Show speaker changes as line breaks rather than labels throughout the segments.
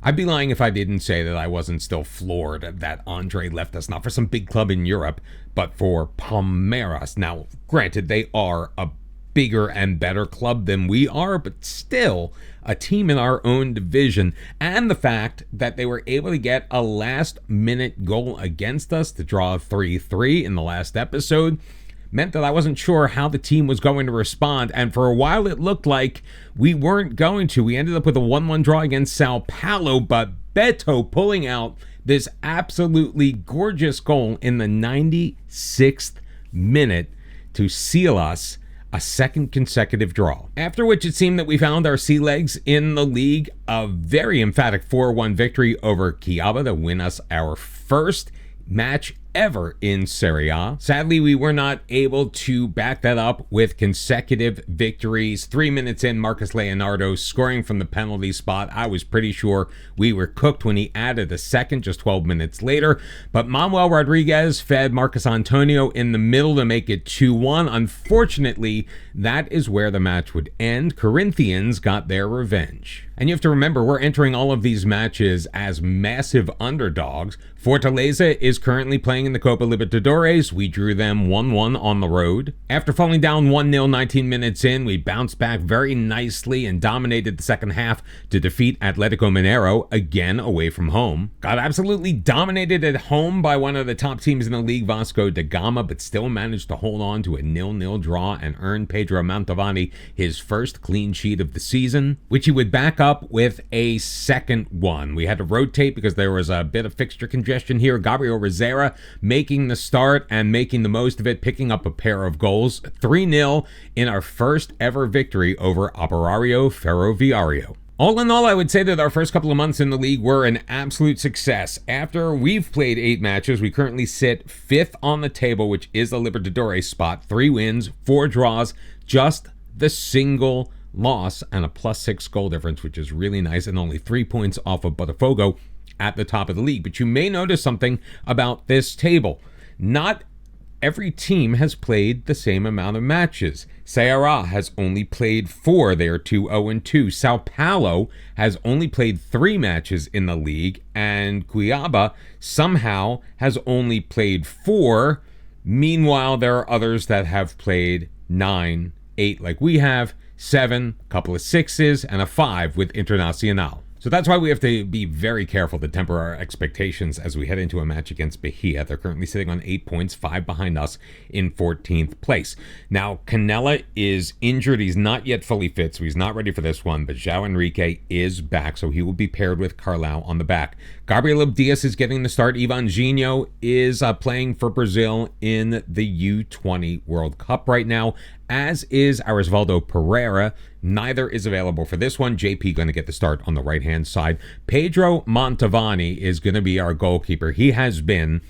I'd be lying if I didn't say that I wasn't still floored that Andre left us, not for some big club in Europe, but for Palmeiras. Now, granted, they are a bigger and better club than we are, but still a team in our own division. And the fact that they were able to get a last-minute goal against us to draw 3-3 in the last episode meant that I wasn't sure how the team was going to respond, and for a while it looked like we weren't going to. We ended up with a 1-1 draw against Sao Paulo, but Beto pulling out this absolutely gorgeous goal in the 96th minute to seal us a second consecutive draw. After which it seemed that we found our sea legs in the league, a very emphatic 4-1 victory over Cuiabá to win us our first match ever in Serie A. Sadly, we were not able to back that up with consecutive victories. 3 minutes in, Marcus Leonardo scoring from the penalty spot. I was pretty sure we were cooked when he added a second just 12 minutes later. But Manuel Rodriguez fed Marcus Antonio in the middle to make it 2-1. Unfortunately, that is where the match would end. Corinthians got their revenge. And you have to remember, we're entering all of these matches as massive underdogs. Fortaleza is currently playing in the Copa Libertadores. We drew them 1-1 on the road. After falling down 1-0 19 minutes in, we bounced back very nicely and dominated the second half to defeat Atletico Mineiro, again away from home. Got absolutely dominated at home by one of the top teams in the league, Vasco da Gama, but still managed to hold on to a 0-0 draw and earn Pedro Mantovani his first clean sheet of the season, which he would back up with a second one. We had to rotate because there was a bit of fixture congestion here. Gabriel Rosera making the start and making the most of it, picking up a pair of goals. 3-0 in our first ever victory over Operario Ferroviario. All in all, I would say that our first couple of months in the league were an absolute success. After we've played 8 matches, we currently sit 5th on the table, which is the Libertadores spot. 3 wins, 4 draws, just the single loss and a +6 goal difference, which is really nice, and only 3 points off of Botafogo at the top of the league. But you may notice something about this table. Not every team has played the same amount of matches. Ceará has only played 4. They are 2-0-2. Sao Paulo has only played 3 matches in the league, and Cuiabá somehow has only played 4. Meanwhile, there are others that have played 9, 8 like we have, 7, a couple of 6s, and a 5 with Internacional. So that's why we have to be very careful to temper our expectations as we head into a match against Bahia. They're currently sitting on 8 points, 5 behind us in 14th place. Now, Canella is injured. He's not yet fully fit, so he's not ready for this one, but João Enrique is back, so he will be paired with Carlau on the back. Gabriel Diaz is getting the start. Ivan Gino is playing for Brazil in the U20 World Cup right now, as is Arisvaldo Pereira. Neither is available for this one. JP going to get the start on the right-hand side. Pedro Mantovani is going to be our goalkeeper. He has been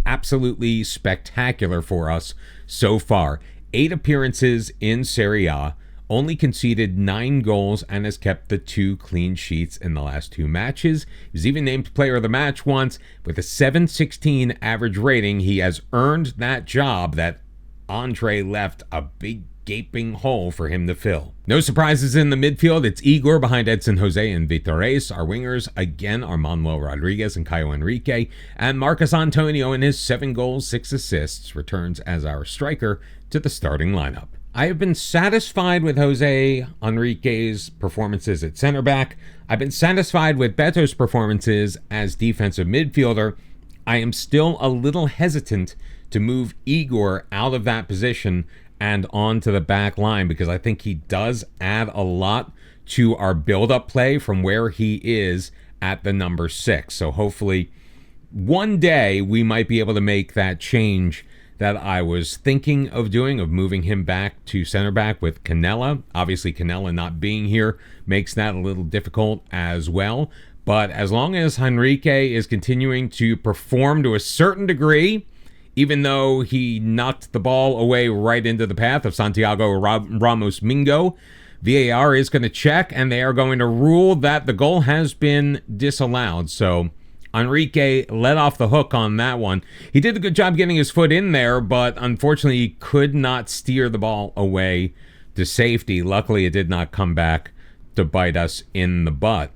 absolutely spectacular for us so far. 8 appearances in Serie A, only conceded 9 goals, and has kept the 2 clean sheets in the last 2 matches. He was even named player of the match once. With a 7.16 average rating, he has earned that job that Andre left a big gaping hole for him to fill. No surprises in the midfield. It's Igor behind Edson Jose and Vitores. Our wingers, again, are Manuel Rodriguez and Caio Henrique. And Marcus Antonio, in his 7 goals, 6 assists, returns as our striker to the starting lineup. I have been satisfied with Jose Enrique's performances at center back. I've been satisfied with Beto's performances as defensive midfielder. I am still a little hesitant to move Igor out of that position and onto the back line, because I think he does add a lot to our build-up play from where he is at the number 6. So hopefully one day we might be able to make that change that I was thinking of doing, of moving him back to center back with Canella. Obviously, Canella not being here makes that a little difficult as well. But as long as Henrique is continuing to perform to a certain degree, even though he knocked the ball away right into the path of Santiago Ramos Mingo, VAR is going to check, and they are going to rule that the goal has been disallowed. So Enrique let off the hook on that one. He did a good job getting his foot in there, but unfortunately he could not steer the ball away to safety. Luckily, it did not come back to bite us in the butt.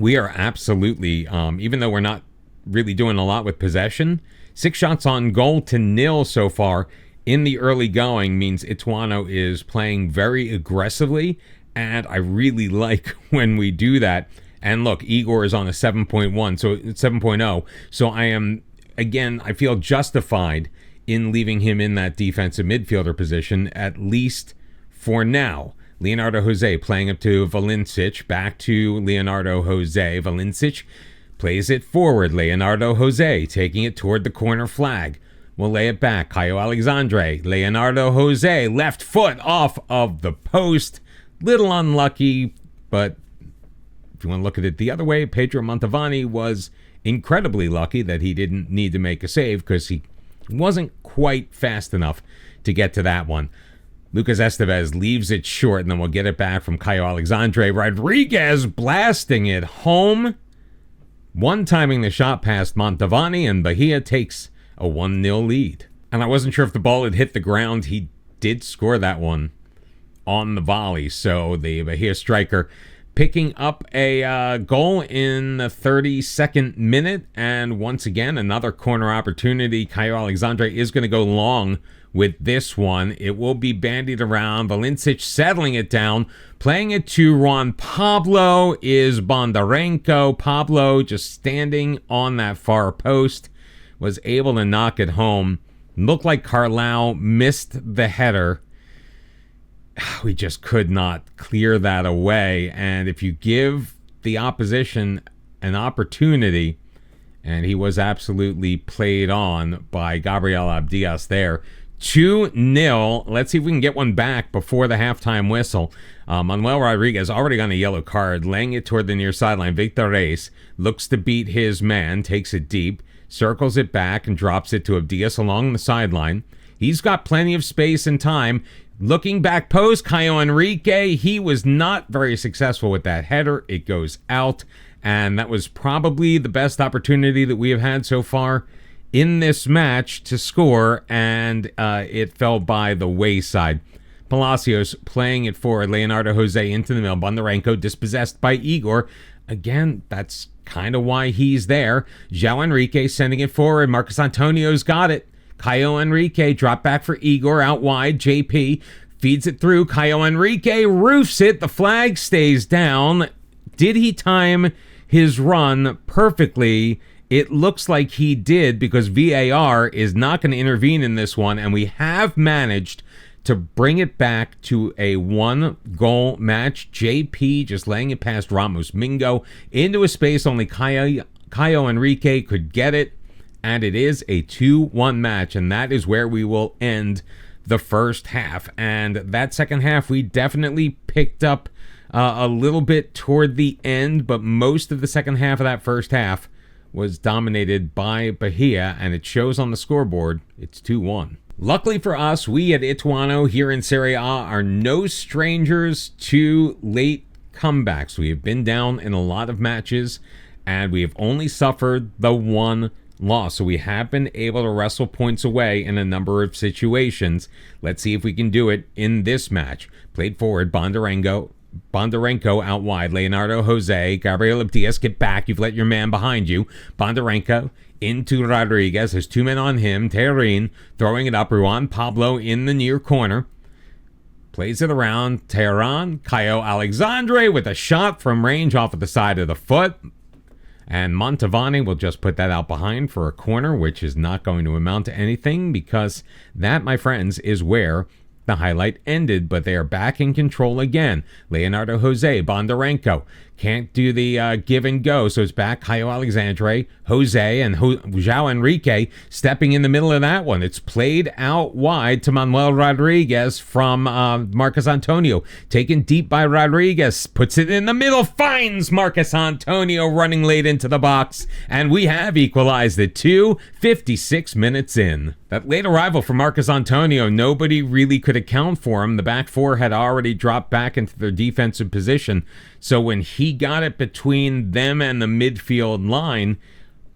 We are absolutely, even though we're not really doing a lot with possession, 6 shots on goal to 0 so far in the early going means Ituano is playing very aggressively, and I really like when we do that. And look, Igor is on a 7.1, so 7.0. So I feel justified in leaving him in that defensive midfielder position, at least for now. Leonardo Jose playing up to Vinicius, back to Leonardo Jose. Vinicius plays it forward. Leonardo Jose taking it toward the corner flag. We'll lay it back. Caio Alexandre. Leonardo Jose, left foot off of the post. Little unlucky, but if you want to look at it the other way, Pedro Montavani was incredibly lucky that he didn't need to make a save because he wasn't quite fast enough to get to that one. Lucas Estevez leaves it short, and then we'll get it back from Caio Alexandre. Rodriguez blasting it home. One-timing the shot past Montavani, and Bahia takes a 1-0 lead. And I wasn't sure if the ball had hit the ground. He did score that one on the volley. So the Bahia striker picking up a goal in the 32nd minute. And once again, another corner opportunity. Caio Alexandre is going to go long with this one. It will be bandied around. Vinicius settling it down. Playing it to Juan Pablo is Bondarenko. Pablo just standing on that far post. Was able to knock it home. Looked like Carlau missed the header. We just could not clear that away. And if you give the opposition an opportunity, and he was absolutely played on by Gabriel Abdias there. 2-0. Let's see if we can get one back before the halftime whistle. Manuel Rodriguez already got a yellow card, laying it toward the near sideline. Victor Reis looks to beat his man, takes it deep, circles it back, and drops it to Abdias along the sideline. He's got plenty of space and time. Looking back post, Caio Enrique, he was not very successful with that header. It goes out, and that was probably the best opportunity that we have had so far in this match to score, and it fell by the wayside. Palacios playing it forward. Leonardo Jose into the middle. Bondarenko dispossessed by Igor. Again, that's kind of why he's there. João Enrique sending it forward. Marcos Antonio's got it. Caio Enrique drop back for Igor out wide. JP feeds it through. Caio Enrique roofs it. The flag stays down. Did he time his run perfectly? It looks like he did, because VAR is not going to intervene in this one, and we have managed to bring it back to a 1-goal match. JP just laying it past Ramos Mingo into a space only Caio Enrique could get it, and it is a 2-1 match, and that is where we will end the first half. And that second half, we definitely picked up a little bit toward the end, but most of the second half of that first half was dominated by Bahia, and it shows on the scoreboard. It's 2-1. Luckily for us, we at Ituano here in Serie A are no strangers to late comebacks. We have been down in a lot of matches, and we have only suffered the one loss. So we have been able to wrestle points away in a number of situations. Let's see if we can do it in this match. Played forward, Bondarenko out wide. Leonardo Jose. Gabriel Abdias, get back. You've let your man behind you. Bondarenko into Rodriguez. There's 2 men on him. Terrin throwing it up. Juan Pablo in the near corner. Plays it around. Terran. Caio Alexandre with a shot from range off of the side of the foot. And Montavani will just put that out behind for a corner, which is not going to amount to anything, because that, my friends, is where the highlight ended. But they are back in control again. Leonardo Jose, Bondarenko can't do the give and go, so it's back Caio Alexandre, Jose, and João Enrique stepping in the middle of that one. It's played out wide to Manuel Rodriguez from Marcos Antonio, taken deep by Rodriguez, puts it in the middle, finds Marcos Antonio running late into the box, and we have equalized it 56 minutes in. That late arrival for Marcos Antonio, nobody really could account for him. The back four had already dropped back into their defensive position. So when he got it between them and the midfield line,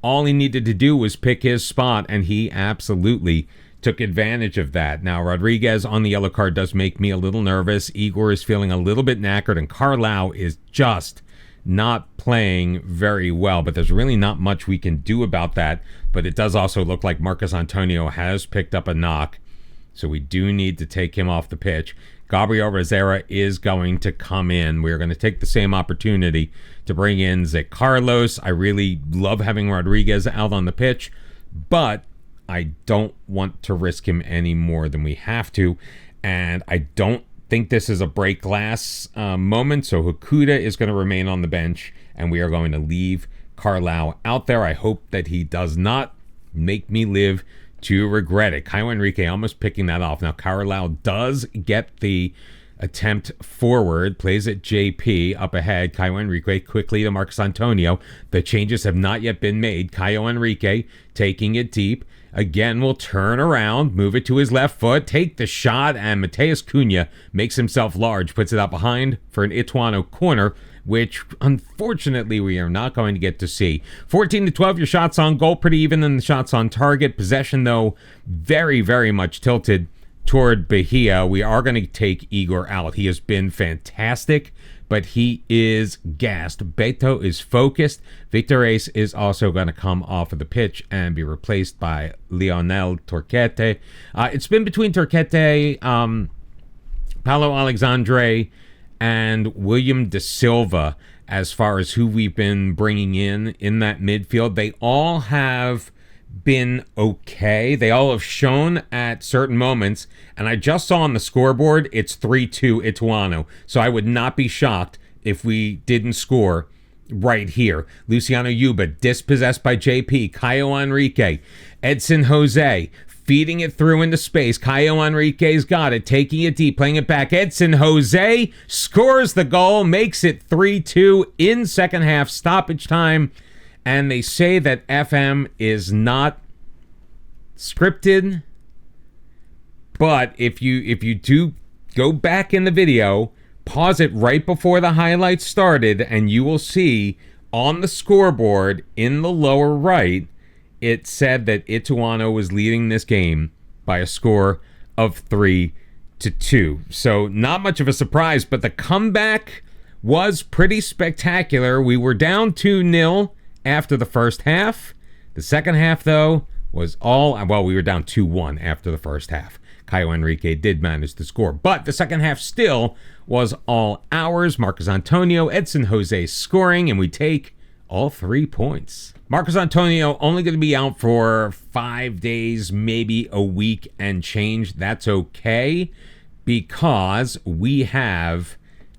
all he needed to do was pick his spot, and he absolutely took advantage of that. Now, Rodriguez on the yellow card does make me a little nervous. Igor is feeling a little bit knackered, and Carlau is just not playing very well, but there's really not much we can do about that. But it does also look like Marcos Antonio has picked up a knock, so we do need to take him off the pitch. Gabriel Rosera is going to come in. We're going to take the same opportunity to bring in Zé Carlos. I really love having Rodriguez out on the pitch, but I don't want to risk him any more than we have to, and I don't think this is a break glass moment, so Hakuda is going to remain on the bench, and we are going to leave Carlau out there. I hope that he does not make me live to regret it. Caio Henrique almost picking that off. Now, Carlau does get the attempt forward, plays it JP up ahead. Caio Henrique quickly to Marcos Antonio. The changes have not yet been made. Caio Henrique taking it deep. Again, will turn around, move it to his left foot, take the shot, and Matheus Cunha makes himself large, puts it out behind for an Ituano corner, which unfortunately we are not going to get to see. 14-12, your shots on goal, pretty even in the shots on target. Possession, though, very, very much tilted toward Bahia. We are going to take Igor out. He has been fantastic, but he is gassed. Beto is focused. Victor Ace is also going to come off of the pitch and be replaced by Lionel Torquete. It's been between Torquete, Paulo Alexandre, and William Da Silva as far as who we've been bringing in that midfield. They all have been okay. They all have shown at certain moments, and I just saw on the scoreboard it's 3-2 Ituano, so I would not be shocked if we didn't score right here. Luciano Yuba dispossessed by JP. Caio Henrique, Edson Jose feeding it through into space. Caio Henrique's got it, taking it deep, playing it back. Edson Jose scores the goal, makes it 3-2 in second half stoppage time. And they say that FM is not scripted, but if you do go back in the video, pause it right before the highlights started, and you will see on the scoreboard in the lower right, it said that Ituano was leading this game by a score of 3-2. So not much of a surprise, but the comeback was pretty spectacular. We were down 2-0 after the first half. The second half, though, was we were down 2-1 after the first half. Caio Henrique did manage to score, but the second half still was all ours. Marcos Antonio, Edson Jose scoring, and we take all 3 points. Marcos Antonio only going to be out for 5 days, maybe a week and change. That's okay, because we have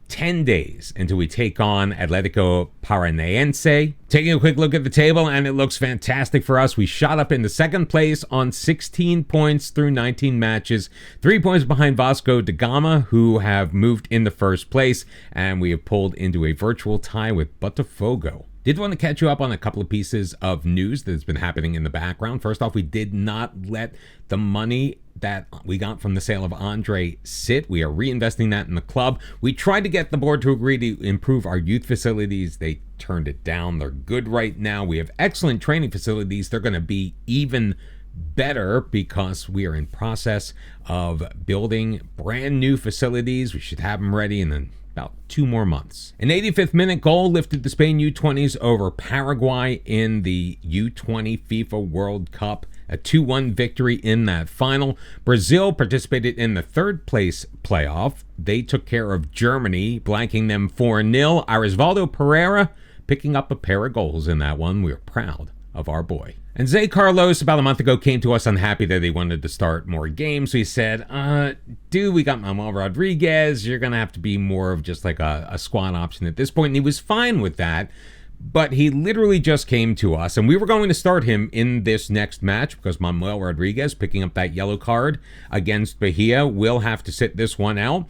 10 days until we take on Atlético Paranaense. Taking a quick look at the table, and it looks fantastic for us. We shot up into second place on 16 points through 19 matches, 3 points behind Vasco da Gama, who have moved in the first place, and we have pulled into a virtual tie with Botafogo. Did want to catch you up on a couple of pieces of news that's been happening in the background. First off, we did not let the money that we got from the sale of Andre sit. We are reinvesting that in the club. We tried to get the board to agree to improve our youth facilities. They turned it down. They're good right now. We have excellent training facilities. They're going to be even better because we are in process of building brand new facilities. We should have them ready in about 2 more months. An 85th minute goal lifted the Spain U20s over Paraguay in the U20 FIFA World Cup. A 2-1 victory in that final. Brazil participated in the third place playoff. They took care of Germany, blanking them 4-0. Arisvaldo Pereira picking up a pair of goals in that one. We are proud of our boy. And Zé Carlos, about a month ago, came to us unhappy that he wanted to start more games. So he said, dude, we got Manuel Rodriguez. You're going to have to be more of just like a squad option at this point. And he was fine with that. But he literally just came to us, and we were going to start him in this next match because Manuel Rodriguez, picking up that yellow card against Bahia, will have to sit this one out.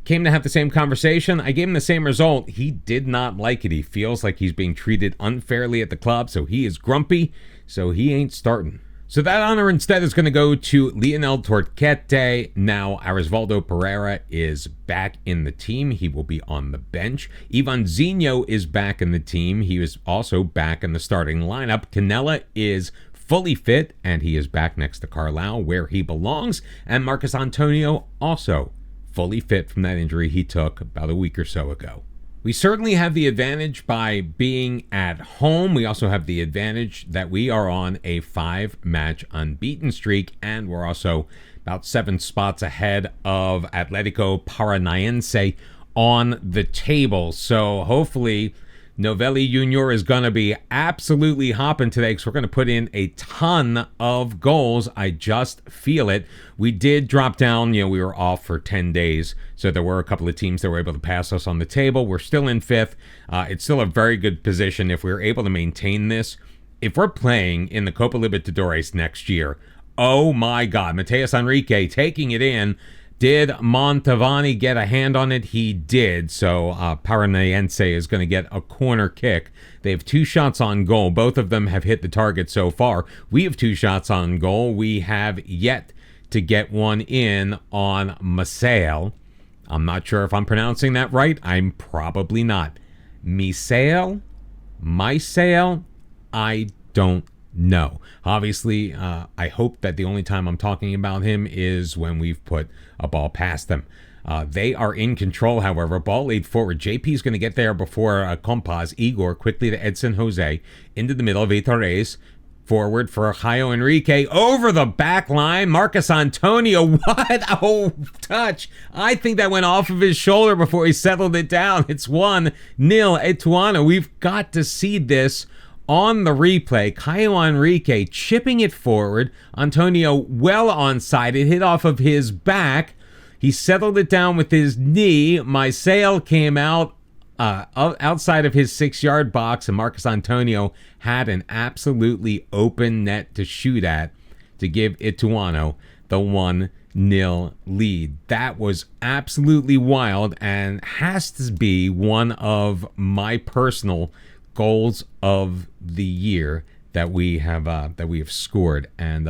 Came to have the same conversation. I gave him the same result. He did not like it. He feels like he's being treated unfairly at the club, so he is grumpy, so he ain't starting. So that honor instead is going to go to Lionel Torquete. Now, Arisvaldo Pereira is back in the team. He will be on the bench. Ivan Zinho is back in the team. He is also back in the starting lineup. Canella is fully fit, and he is back next to Carlau, where he belongs. And Marcos Antonio also fully fit from that injury he took about a week or so ago. We certainly have the advantage by being at home. We also have the advantage that we are on a 5-match unbeaten streak, and we're also about 7 spots ahead of Atletico Paranaense on the table. So hopefully Novelli Jr. is going to be absolutely hopping today because we're going to put in a ton of goals. I just feel it. We did drop down. We were off for 10 days, so there were a couple of teams that were able to pass us on the table. We're still in 5th. It's still a very good position if we're able to maintain this. If we're playing in the Copa Libertadores next year, oh my God, Mateus Enrique taking it in. Did Montavani get a hand on it? He did. So Paranaense is going to get a corner kick. They have 2 shots on goal. Both of them have hit the target so far. We have 2 shots on goal. We have yet to get one in on Misael. I'm not sure if I'm pronouncing that right. I'm probably not. Misael? I don't no. Obviously, I hope that the only time I'm talking about him is when we've put a ball past them. They are in control, however. Ball laid forward. JP's going to get there before Compas. Igor quickly to Edson Jose. Into the middle of Vitorres. Forward for Caio Enrique. Over the back line. Marcus Antonio. What? Oh, touch. I think that went off of his shoulder before he settled it down. It's 1-0 Ituano. We've got to see this on the replay. Caio Enrique chipping it forward. Antonio well onside. It hit off of his back. He settled it down with his knee. Misael came out outside of his 6-yard box, and Marcus Antonio had an absolutely open net to shoot at to give Ituano the 1-0 lead. That was absolutely wild and has to be one of my personal goals of the year that we have scored, and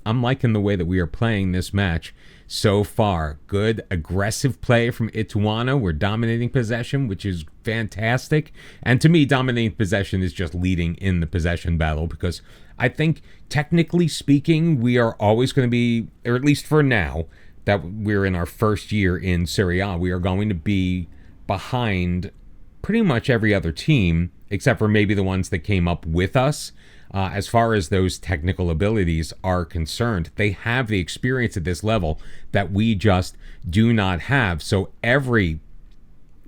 I'm liking the way that we are playing this match so far. Good aggressive play from Ituano. We're dominating possession, which is fantastic, and to me, dominating possession is just leading in the possession battle, because I think technically speaking, we are always going to be, or at least for now, that we're in our first year in Serie A, we are going to be behind pretty much every other team, except for maybe the ones that came up with us. As far as those technical abilities are concerned, they have the experience at this level that we just do not have. So every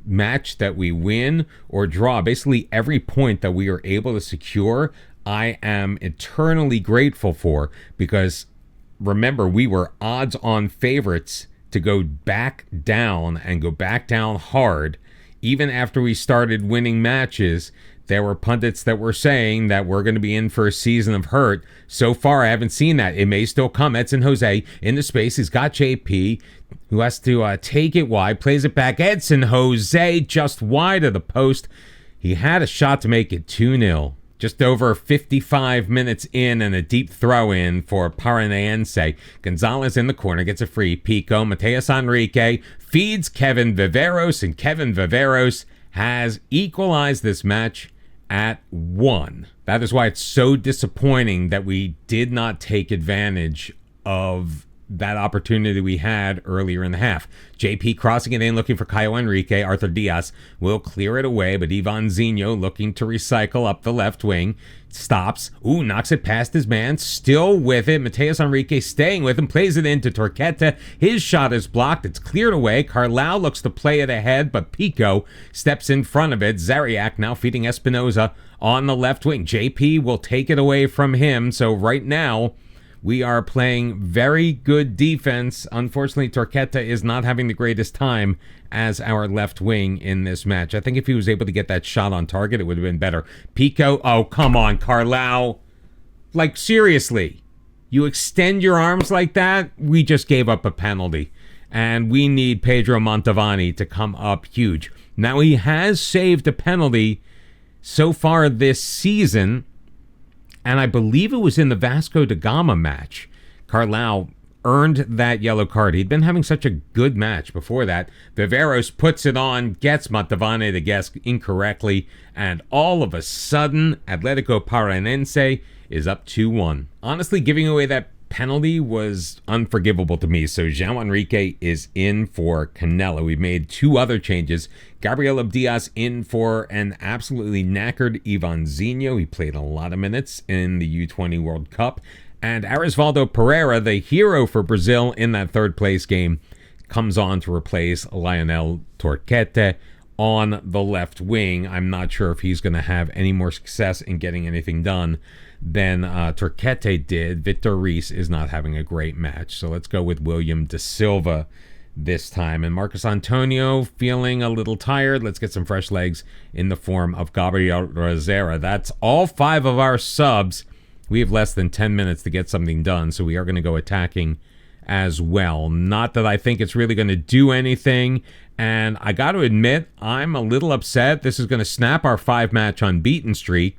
match that we win or draw, basically every point that we are able to secure, I am eternally grateful for, because remember, we were odds-on favorites to go back down and go back down hard. Even after we started winning matches, there were pundits that were saying that we're going to be in for a season of hurt. So far, I haven't seen that. It may still come. Edson Jose into space. He's got JP, who has to take it wide. Plays it back. Edson Jose just wide of the post. He had a shot to make it 2-0. Just over 55 minutes in, and a deep throw in for Paranaense. Gonzalez in the corner, gets a free. Pico, Mateus Enrique feeds Kevin Viveros, and Kevin Viveros has equalized this match at 1. That is why it's so disappointing that we did not take advantage of that opportunity we had earlier in the half. JP crossing it in, looking for Caio Enrique. Arthur Diaz will clear it away, but Ivan Zinho looking to recycle up the left wing. Stops. Ooh, knocks it past his man. Still with it. Mateus Enrique staying with him. Plays it into Torqueta. His shot is blocked. It's cleared away. Carlau looks to play it ahead, but Pico steps in front of it. Zariak now feeding Espinoza on the left wing. JP will take it away from him. So right now, we are playing very good defense. Unfortunately, Torqueta is not having the greatest time as our left wing in this match. I think if he was able to get that shot on target, it would have been better. Pico, oh, come on, Carlau. Like, seriously, you extend your arms like that? We just gave up a penalty. And we need Pedro Montavani to come up huge. Now, he has saved a penalty so far this season, and I believe it was in the Vasco da Gama match. Carlau earned that yellow card. He'd been having such a good match before that. Viveros puts it on, gets Montavani to guess incorrectly, and all of a sudden, Atletico Paranaense is up 2-1. Honestly, giving away that penalty was unforgivable to me. So João Enrique is in for Canelo. We've made 2 other changes. Gabriel Diaz in for an absolutely knackered Ivanzinho. He played a lot of minutes in the U20 World Cup. And Arisvaldo Pereira, the hero for Brazil in that 3rd place game, comes on to replace Lionel Torquete on the left wing. I'm not sure if he's going to have any more success in getting anything done than Torquete did. Victor Reis is not having a great match. So let's go with William Da Silva this time. And Marcos Antonio feeling a little tired. Let's get some fresh legs in the form of Gabriel Rosera. That's all 5 of our subs. We have less than 10 minutes to get something done, so we are going to go attacking as well. Not that I think it's really going to do anything. And I got to admit, I'm a little upset. This is going to snap our 5-match unbeaten streak.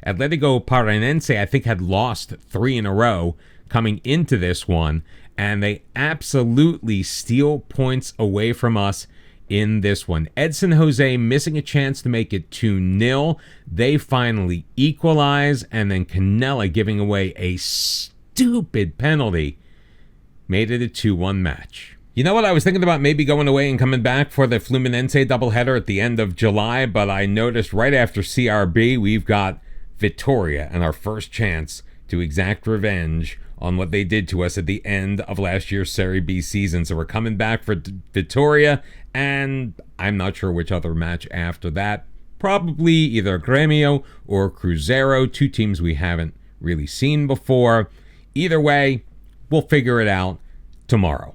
Atletico Paranense, I think, had lost 3 in a row coming into this one. And they absolutely steal points away from us in this one. Edson Jose missing a chance to make it 2-0. They finally equalize. And then Canella giving away a stupid penalty made it a 2-1 match. You know what? I was thinking about maybe going away and coming back for the Fluminense doubleheader at the end of July, but I noticed right after CRB, we've got Vitória and our first chance to exact revenge on what they did to us at the end of last year's Serie B season. So we're coming back for Vitória, and I'm not sure which other match after that. Probably either Grêmio or Cruzeiro, 2 teams we haven't really seen before. Either way, we'll figure it out tomorrow.